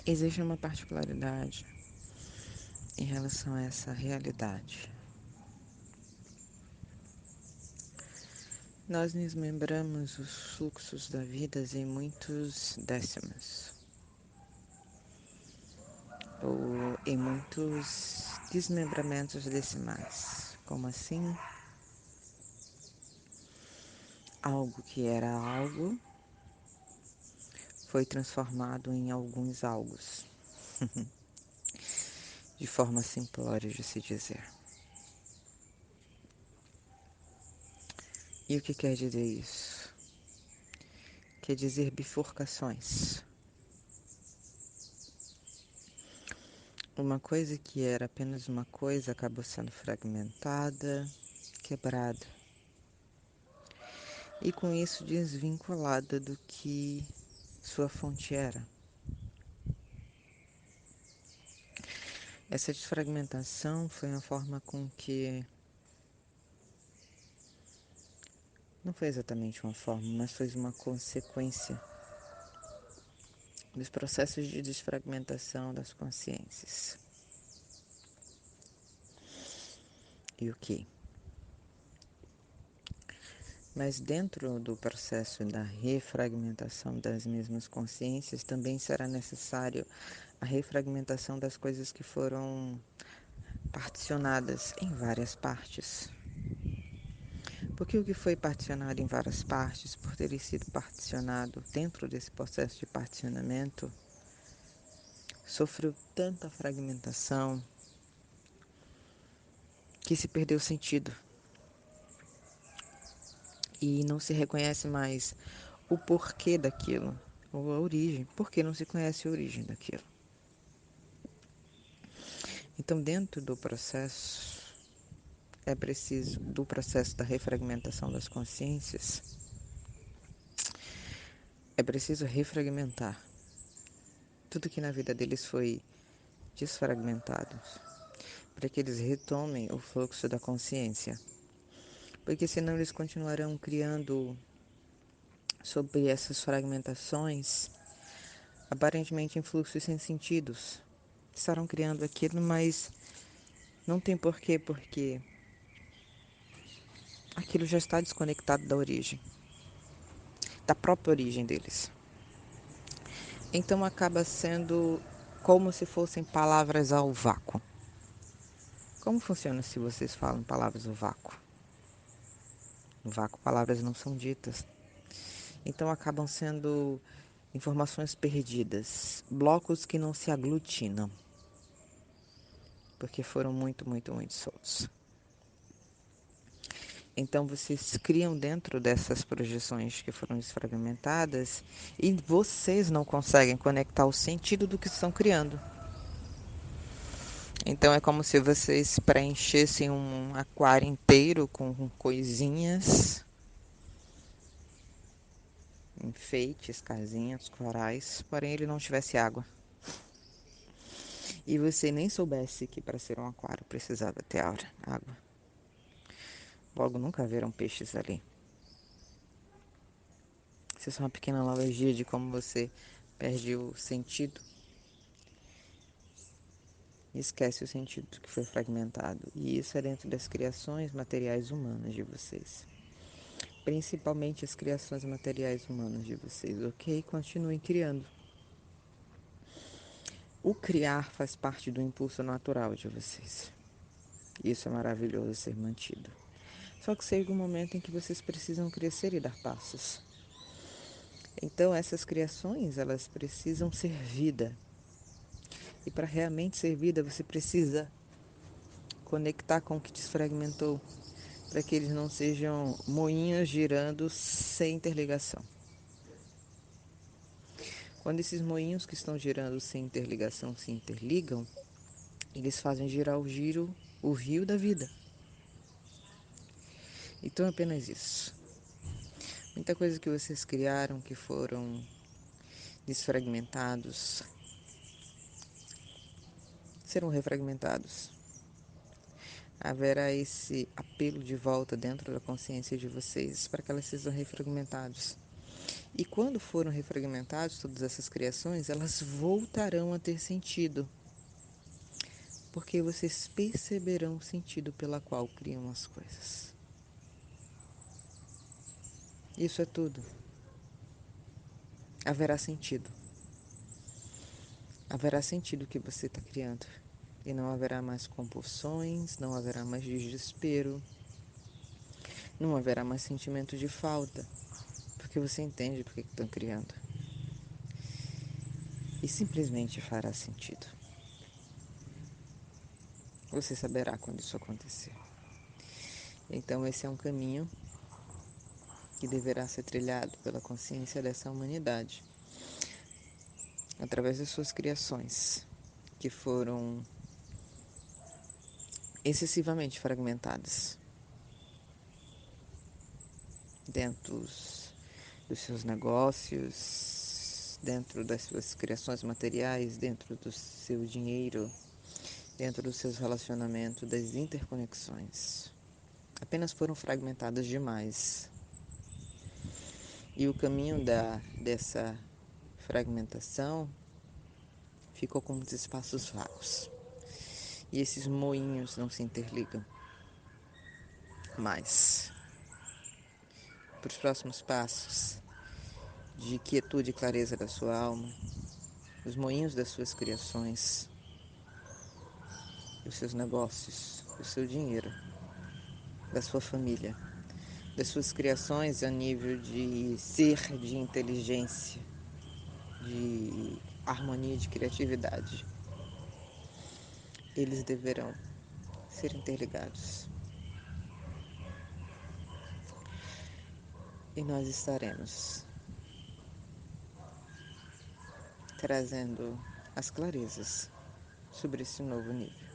Existe uma particularidade em relação a essa realidade. Nós desmembramos os fluxos da vida em muitos décimos, ou em muitos desmembramentos decimais. Como assim? Algo que era algo foi transformado em alguns algos, de forma simplória de se dizer. E o que quer dizer isso? Quer dizer bifurcações. Uma coisa que era apenas uma coisa acabou sendo fragmentada, quebrada. E com isso desvinculada do que sua fonte era. Essa desfragmentação foi uma forma com que... Não foi exatamente uma forma, mas foi uma consequência dos processos de desfragmentação das consciências. E o que? Mas dentro do processo da refragmentação das mesmas consciências, também será necessário a refragmentação das coisas que foram particionadas em várias partes. Porque o que foi particionado em várias partes, por ter sido particionado dentro desse processo de particionamento, sofreu tanta fragmentação que se perdeu o sentido. E não se reconhece mais o porquê daquilo, ou a origem. Porque não se conhece a origem daquilo. Então, dentro do processo, é preciso, do processo da refragmentação das consciências, é preciso refragmentar tudo que na vida deles foi desfragmentado, para que eles retomem o fluxo da consciência. Porque senão eles continuarão criando sobre essas fragmentações, aparentemente em fluxos sem sentidos. Estarão criando aquilo, mas não tem porquê, porque aquilo já está desconectado da origem, da própria origem deles. Então acaba sendo como se fossem palavras ao vácuo. Como funciona se vocês falam palavras ao vácuo? No vácuo, palavras não são ditas. Então acabam sendo informações perdidas, blocos que não se aglutinam, porque foram muito soltos. Então vocês criam dentro dessas projeções que foram desfragmentadas e vocês não conseguem conectar o sentido do que estão criando. Então é como se vocês preenchessem um aquário inteiro com coisinhas, enfeites, casinhas, corais, porém ele não tivesse água. E você nem soubesse que para ser um aquário precisava ter água. Logo nunca haverão peixes ali. Isso é só uma pequena analogia de como você perde o sentido e esquece o sentido que foi fragmentado. E isso é dentro das criações materiais humanas de vocês. Principalmente as criações materiais humanas de vocês, ok? Continuem criando. O criar faz parte do impulso natural de vocês. Isso é maravilhoso ser mantido. Só que chega um momento em que vocês precisam crescer e dar passos. Então essas criações, elas precisam ser vida. E para realmente ser vida, você precisa conectar com o que desfragmentou, para que eles não sejam moinhos girando sem interligação. Quando esses moinhos que estão girando sem interligação se interligam, eles fazem girar o rio da vida. Então é apenas isso. Muita coisa que vocês criaram que foram desfragmentados serão refragmentados. Haverá esse apelo de volta dentro da consciência de vocês para que elas sejam refragmentadas. E quando foram refragmentados todas essas criações, elas voltarão a ter sentido, porque vocês perceberão o sentido pela qual criam as coisas. Isso é tudo. Haverá sentido. Haverá sentido o que você está criando. E não haverá mais compulsões, não haverá mais desespero, não haverá mais sentimento de falta, porque você entende porque estão criando. E simplesmente fará sentido. Você saberá quando isso acontecer. Então esse é um caminho que deverá ser trilhado pela consciência dessa humanidade, através das suas criações, que foram excessivamente fragmentadas dentro dos seus negócios, dentro das suas criações materiais, dentro do seu dinheiro, dentro dos seus relacionamentos, das interconexões. Apenas foram fragmentadas demais. E o caminho dessa fragmentação ficou com muitos espaços vagos. E esses moinhos não se interligam mais. Para os próximos passos de quietude e clareza da sua alma, os moinhos das suas criações, dos seus negócios, do seu dinheiro, da sua família, das suas criações a nível de ser, de inteligência, de harmonia, de criatividade. Eles deverão ser interligados. E nós estaremos trazendo as clarezas sobre esse novo nível.